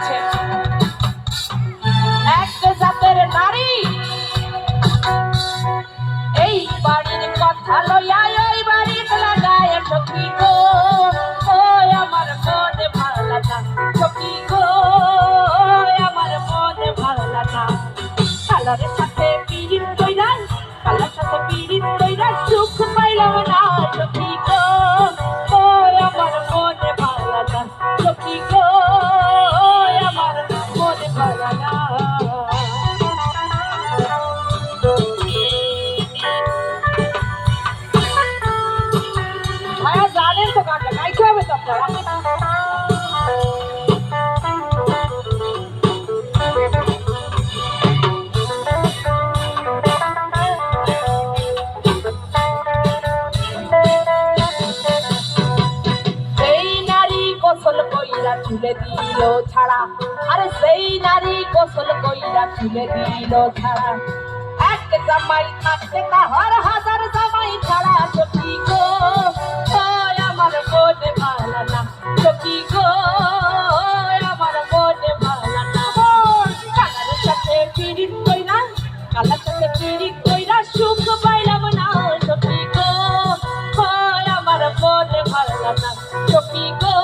আছে এক জাতের নারী এই বাড়ির কথা লইয়া ওই বাড়িতে লাগায় সখী গো ওই আমার মনে ভালো না সখী গো আমার মনে ভালো না কালারের সাথে পিড়িত কইরা কালার সাথে পিড়িত কইরা সুখ পাইলাম না সখী গো ওই আমার মনে ভালো না সখী গো আমার মনে ভালো না ভাইয়া জানেন তো গানটা গাইতে হবে তো আপনারা তুলে দিল ছাড়া আরে সেই নারী গোসল কইরা তুলে দিল ছাড়া এক জামাই থাকতে তাহার হাজার জামাই ছাড়া সখী গো ওই আমার মনে ভালো না সখী গো আমার মনে ভালো না কালার সাথে পিড়িত কইরা কালার সাথে পিড়িত কইরা সুখ পাইলাম না সখী গো ওই আমার মনে ভালো না সখী গো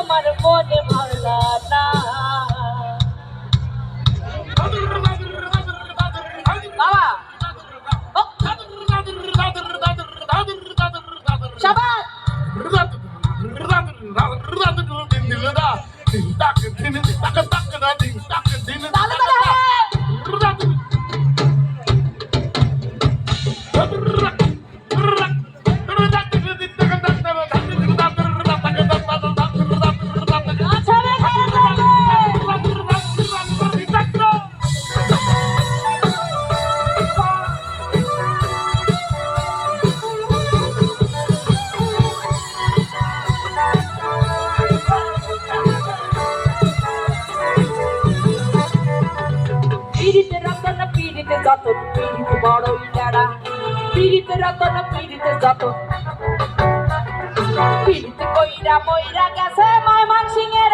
আমার মনে ভালো না বাবা শাবাশ পীড়িতে যত পীড়িত বড়ই ডাড়া পীড়িতে রতন পীড়িতে যত পীড়িত কইরা মইরা গেছে ময়মনসিংহের